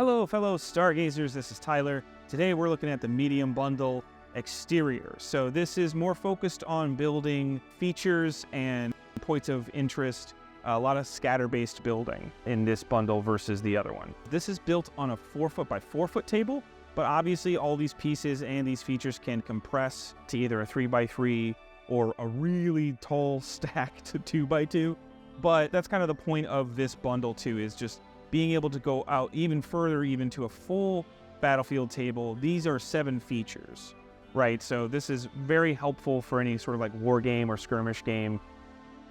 Hello, fellow stargazers, this is Tyler. Today we're looking at the medium bundle exterior. So this is more focused on building features and points of interest, a lot of scatter-based building in this bundle versus the other one. This is built on a 4-foot by 4-foot table, but obviously all these pieces and these features can compress to either a 3x3 or a really tall stacked 2x2. But that's kind of the point of this bundle too, is just being able to go out even further, even to a full battlefield table. These are 7 features, right? So this is very helpful for any sort of like war game or skirmish game.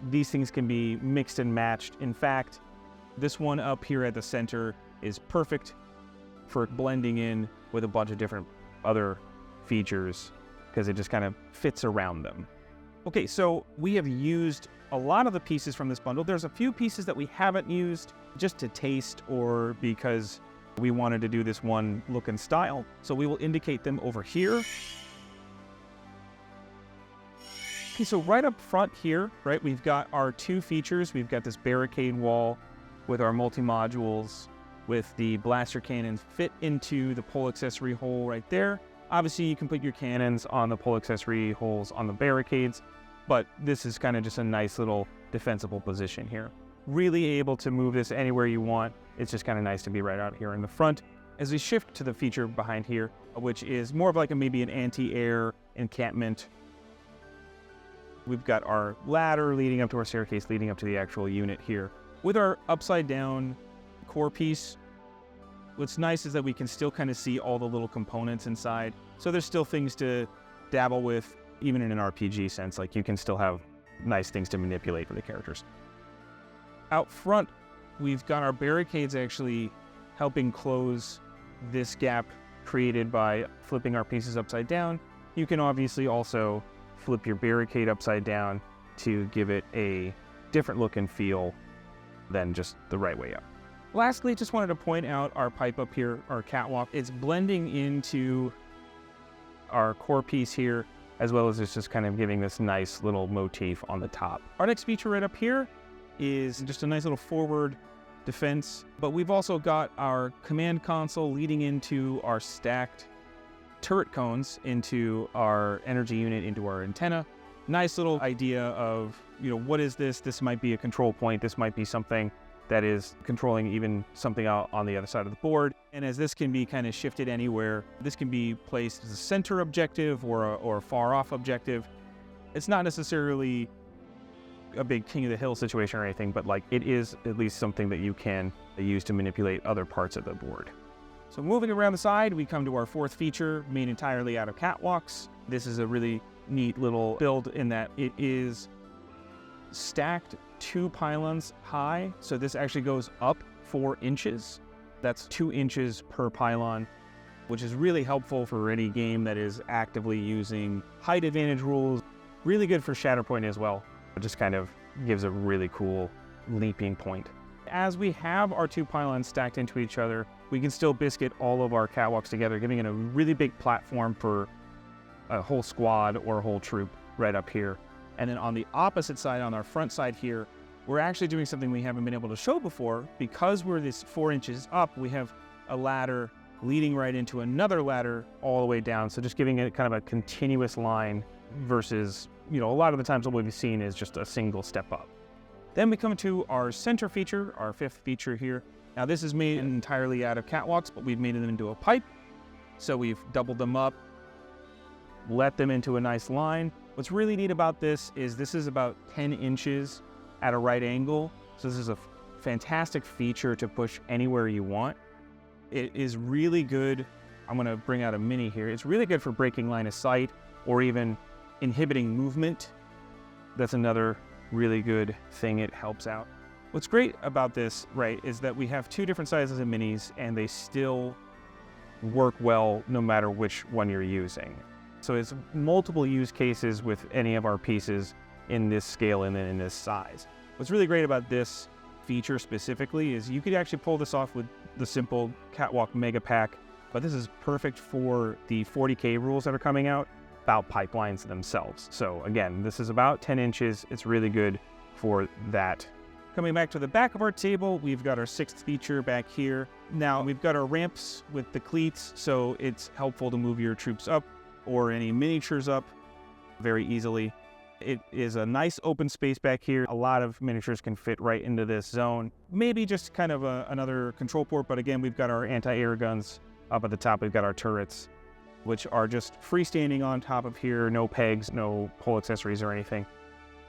These things can be mixed and matched. In fact, this one up here at the center is perfect for blending in with a bunch of different other features because it just kind of fits around them. Okay, so we have used a lot of the pieces from this bundle. There's a few pieces that we haven't used just to taste or because we wanted to do this one look and style. So we will indicate them over here. Okay, so right up front here, right, we've got our 2 features. We've got this barricade wall with our multi-modules with the blaster cannons fit into the pole accessory hole right there. Obviously, you can put your cannons on the pole accessory holes on the barricades, but this is kind of just a nice little defensible position here. Really able to move this anywhere you want. It's just kind of nice to be right out here in the front. As we shift to the feature behind here, which is more of like maybe an anti-air encampment, we've got our ladder leading up to our staircase, leading up to the actual unit here. With our upside down core piece, what's nice is that we can still kind of see all the little components inside. So there's still things to dabble with, even in an RPG sense. Like you can still have nice things to manipulate for the characters. Out front, we've got our barricades actually helping close this gap created by flipping our pieces upside down. You can obviously also flip your barricade upside down to give it a different look and feel than just the right way up. Lastly, just wanted to point out our pipe up here, our catwalk. It's blending into our core piece here, as well as it's just kind of giving this nice little motif on the top. Our next feature right up here is just a nice little forward defense, but we've also got our command console leading into our stacked turret cones, into our energy unit, into our antenna. Nice little idea of, what is this? This might be a control point. This might be something that is controlling even something out on the other side of the board. And as this can be kind of shifted anywhere, this can be placed as a center objective or a far off objective. It's not necessarily a big king of the hill situation or anything, but like it is at least something that you can use to manipulate other parts of the board. So moving around the side, we come to our 4th feature, made entirely out of catwalks. This is a really neat little build in that it is stacked 2 pylons high. So this actually goes up 4 inches. That's 2 inches per pylon, which is really helpful for any game that is actively using height advantage rules. Really good for Shatterpoint as well. It just kind of gives a really cool leaping point. As we have our 2 pylons stacked into each other, we can still biscuit all of our catwalks together, giving it a really big platform for a whole squad or a whole troop right up here. And then on the opposite side, on our front side here, we're actually doing something we haven't been able to show before. Because we're this 4 inches up, we have a ladder leading right into another ladder all the way down. So just giving it kind of a continuous line versus, a lot of the times what we've seen is just a single step up. Then we come to our center feature, our 5th feature here. Now this is made entirely out of catwalks, but we've made them into a pipe. So we've doubled them up, let them into a nice line. What's really neat about this is about 10 inches at a right angle. So this is a fantastic feature to push anywhere you want. It is really good. I'm gonna bring out a mini here. It's really good for breaking line of sight or even inhibiting movement. That's another really good thing it helps out. What's great about this, right, is that we have 2 different sizes of minis and they still work well no matter which one you're using. So it's multiple use cases with any of our pieces in this scale and then in this size. What's really great about this feature specifically is you could actually pull this off with the simple Catwalk Mega Pack, but this is perfect for the 40K rules that are coming out about pipelines themselves. So again, this is about 10 inches. It's really good for that Coming back to the back of our table, we've got our 6th feature back here. Now we've got our ramps with the cleats, so it's helpful to move your troops up or any miniatures up very easily. It is a nice open space back here. A lot of miniatures can fit right into this zone. Maybe just kind of another control port, but again, we've got our anti-air guns up at the top. We've got our turrets, which are just freestanding on top of here. No pegs, no pole accessories or anything.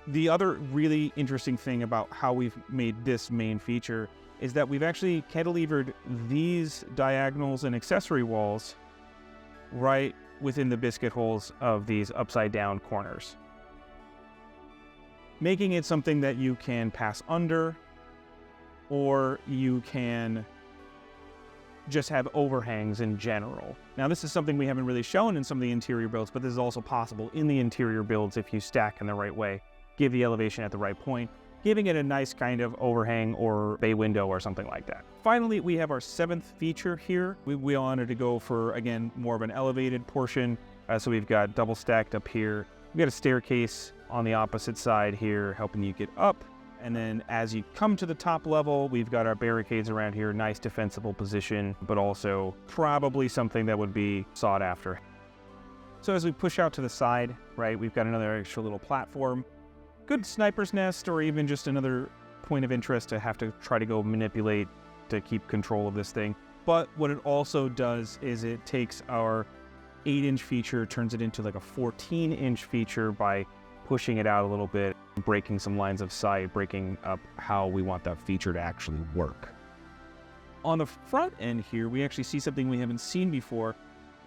The other really interesting thing about how we've made this main feature is that we've actually cantilevered these diagonals and accessory walls right within the biscuit holes of these upside down corners, making it something that you can pass under, or you can just have overhangs in general. Now, this is something we haven't really shown in some of the interior builds, but this is also possible in the interior builds if you stack in the right way, give the elevation at the right point, giving it a nice kind of overhang or bay window or something like that. Finally, we have our 7th feature here. We wanted to go for, again, more of an elevated portion. So we've got double stacked up here. We've got a staircase on the opposite side here, helping you get up. And then as you come to the top level, we've got our barricades around here, nice defensible position, but also probably something that would be sought after. So as we push out to the side, right, we've got another extra little platform. Good sniper's nest, or even just another point of interest to have to try to go manipulate to keep control of this thing. But what it also does is it takes our 8-inch feature, turns it into like a 14-inch feature by pushing it out a little bit, breaking some lines of sight, breaking up how we want that feature to actually work. On the front end here, we actually see something we haven't seen before.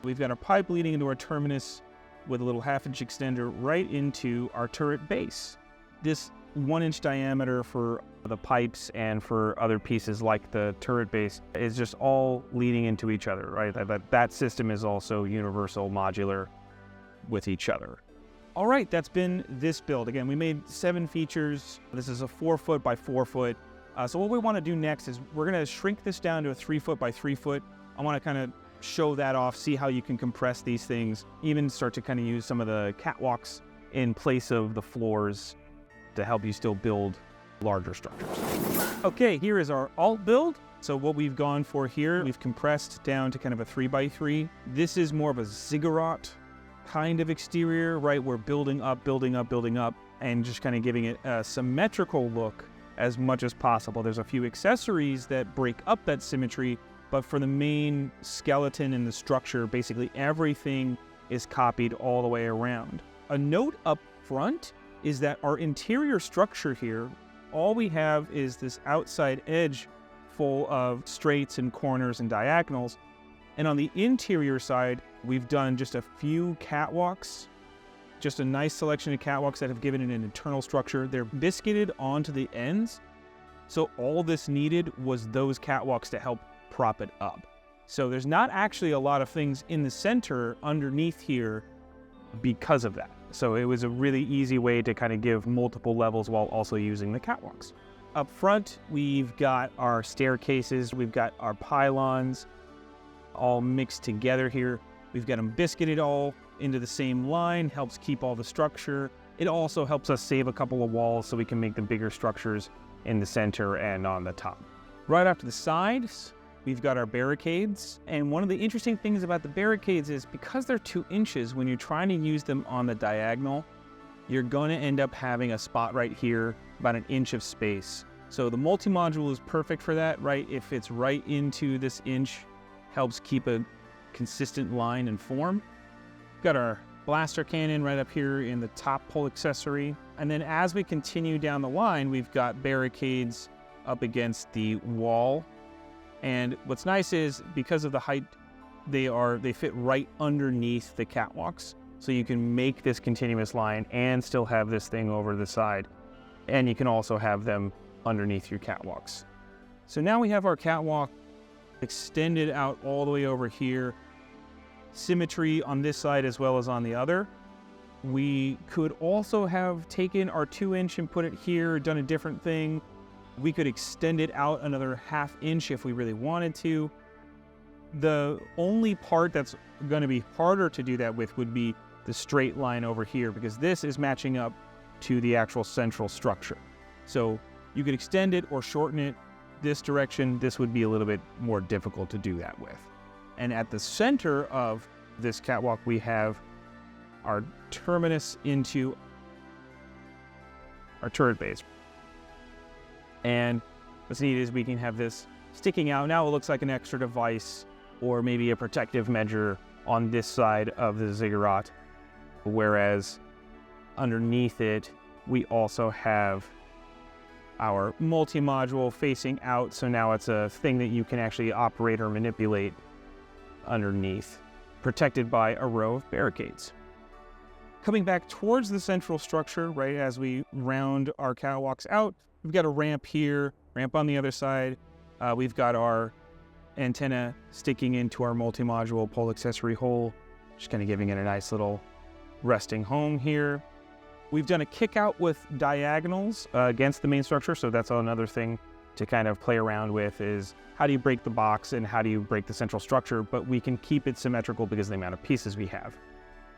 We've got our pipe leading into our terminus with a little 1/2-inch extender right into our turret base. This 1-inch diameter for the pipes and for other pieces like the turret base is just all leading into each other, right? That system is also universal modular with each other. All right, that's been this build. Again, we made 7 features. This is a 4-foot by 4-foot. So what we want to do next is we're going to shrink this down to a 3-foot by 3-foot. I want to kind of show that off, see how you can compress these things, even start to kind of use some of the catwalks in place of the floors to help you still build larger structures. Okay, here is our alt build. So what we've gone for here, we've compressed down to kind of a 3x3. This is more of a ziggurat kind of exterior, right? We're building up, building up, building up, and just kind of giving it a symmetrical look as much as possible. There's a few accessories that break up that symmetry, but for the main skeleton and the structure, basically everything is copied all the way around. A note up front is that our interior structure here, all we have is this outside edge full of straights and corners and diagonals. And on the interior side, we've done just a few catwalks, just a nice selection of catwalks that have given it an internal structure. They're biscuited onto the ends. So all this needed was those catwalks to help prop it up. So there's not actually a lot of things in the center underneath here because of that. So it was a really easy way to kind of give multiple levels while also using the catwalks. Up front, we've got our staircases, we've got our pylons all mixed together here. We've got them biscuited all into the same line, helps keep all the structure. It also helps us save a couple of walls so we can make the bigger structures in the center and on the top. Right off to the sides, we've got our barricades. And one of the interesting things about the barricades is because they're 2 inches, when you're trying to use them on the diagonal, you're going to end up having a spot right here, about 1 inch of space. So the multi-module is perfect for that, right? If it's right into this inch, helps keep a consistent line and form. We've got our blaster cannon right up here in the top pole accessory. And then as we continue down the line, we've got barricades up against the wall. And what's nice is because of the height, they fit right underneath the catwalks. So you can make this continuous line and still have this thing over the side. And you can also have them underneath your catwalks. So now we have our catwalk extended out all the way over here. Symmetry on this side as well as on the other. We could also have taken our 2-inch and put it here, done a different thing. We could extend it out another 1/2 inch if we really wanted to. The only part that's going to be harder to do that with would be the straight line over here, because this is matching up to the actual central structure. So You could extend it or shorten it this direction. This would be a little bit more difficult to do that with. And at the center of this catwalk, we have our terminus into our turret base. And what's neat is we can have this sticking out. Now it looks like an extra device or maybe a protective measure on this side of the ziggurat, whereas underneath it, we also have our multi-module facing out, so now it's a thing that you can actually operate or manipulate underneath, protected by a row of barricades. Coming back towards the central structure, right, as we round our catwalks out, we've got a ramp here, ramp on the other side. We've got our antenna sticking into our multi-module pole accessory hole, just kind of giving it a nice little resting home here. We've done a kick out with diagonals against the main structure, so that's another thing to kind of play around with, is how do you break the box and how do you break the central structure, but we can keep it symmetrical because of the amount of pieces we have.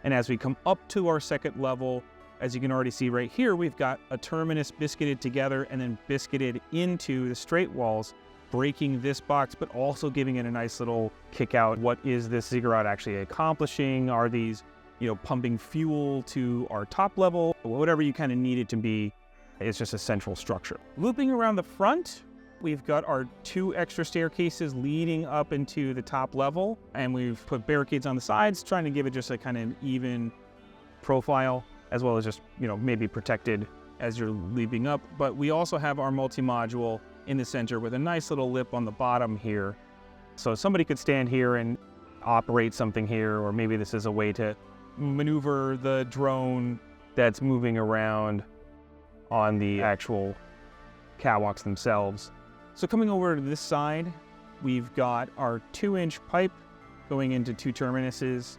And as we come up to our second level, as you can already see right here, we've got a terminus biscuited together and then biscuited into the straight walls, breaking this box, but also giving it a nice little kick out. What is this ziggurat actually accomplishing? Are these, pumping fuel to our top level? Whatever you kind of need it to be, it's just a central structure. Looping around the front, we've got our 2 extra staircases leading up into the top level, and we've put barricades on the sides, trying to give it just a kind of even profile, as well as just, maybe protected as you're leaping up. But we also have our multi-module in the center with a nice little lip on the bottom here. So somebody could stand here and operate something here, or maybe this is a way to maneuver the drone that's moving around on the actual catwalks themselves. So coming over to this side, we've got our 2-inch pipe going into 2 terminuses.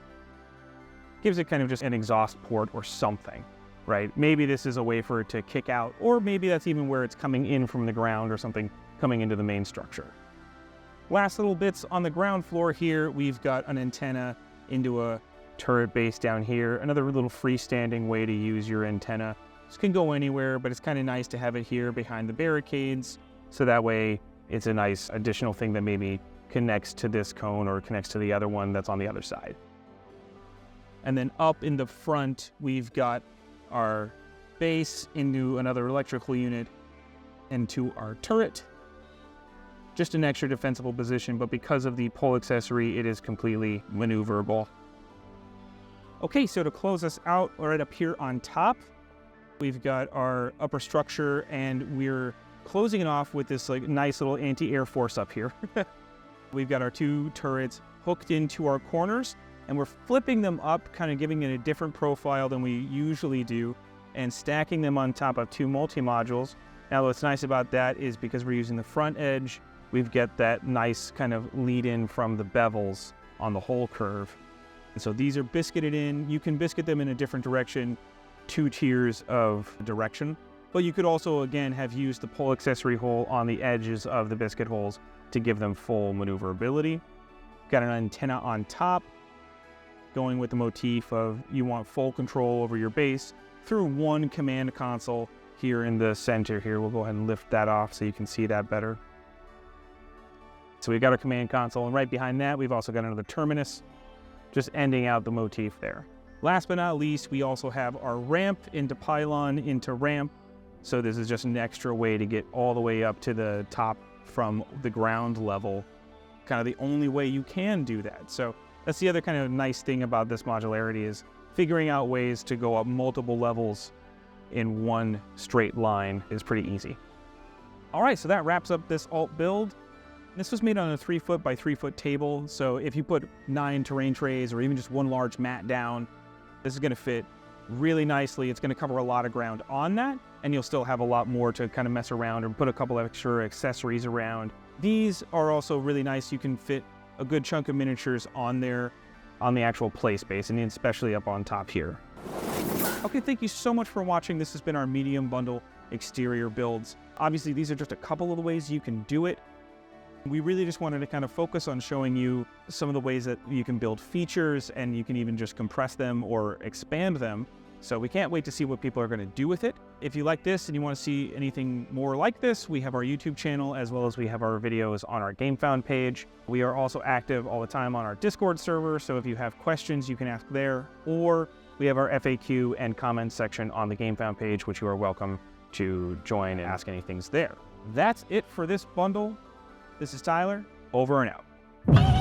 Gives it kind of just an exhaust port or something, right? Maybe this is a way for it to kick out, or maybe that's even where it's coming in from the ground or something coming into the main structure. Last little bits on the ground floor here, we've got an antenna into a turret base down here. Another little freestanding way to use your antenna. This can go anywhere, but it's kind of nice to have it here behind the barricades, so that way it's a nice additional thing that maybe connects to this cone or connects to the other one that's on the other side. And then up in the front, we've got our base into another electrical unit into our turret. Just an extra defensible position, but because of the pole accessory, it is completely maneuverable. Okay, so to close us out, right up here on top, we've got our upper structure, and we're closing it off with this nice little anti-air force up here. We've got our 2 turrets hooked into our corners, and we're flipping them up, kind of giving it a different profile than we usually do, and stacking them on top of 2 multi-modules. Now, what's nice about that is because we're using the front edge, we've got that nice kind of lead in from the bevels on the whole curve. And so these are biscuited in. You can biscuit them in a different direction, 2 tiers of direction, but you could also, again, have used the pole accessory hole on the edges of the biscuit holes to give them full maneuverability. Got an antenna on top, going with the motif of you want full control over your base through 1 command console here in the center here. We'll go ahead and lift that off so you can see that better. So we've got our command console, and right behind that, we've also got another terminus, just ending out the motif there. Last but not least, we also have our ramp into pylon into ramp. So this is just an extra way to get all the way up to the top from the ground level. Kind of the only way you can do that. So that's the other kind of nice thing about this modularity, is figuring out ways to go up multiple levels in one straight line is pretty easy. All right, so that wraps up this alt build. This was made on a 3-foot by 3-foot table, so if you put 9 terrain trays or even just 1 large mat down, this is going to fit really nicely. It's going to cover a lot of ground on that, and you'll still have a lot more to kind of mess around or put a couple of extra accessories around. These are also really nice. You can fit a good chunk of miniatures on there on the actual play space, and especially up on top here. Okay, thank you so much for watching. This has been our medium bundle exterior builds. Obviously, these are just a couple of the ways you can do it. We really just wanted to kind of focus on showing you some of the ways that you can build features, and you can even just compress them or expand them. So we can't wait to see what people are going to do with it. If you like this and you want to see anything more like this, we have our YouTube channel as well as we have our videos on our GameFound page. We are also active all the time on our Discord server, so if you have questions, you can ask there. Or we have our FAQ and comments section on the GameFound page, which you are welcome to join and ask anything there. That's it for this bundle. This is Tyler, over and out.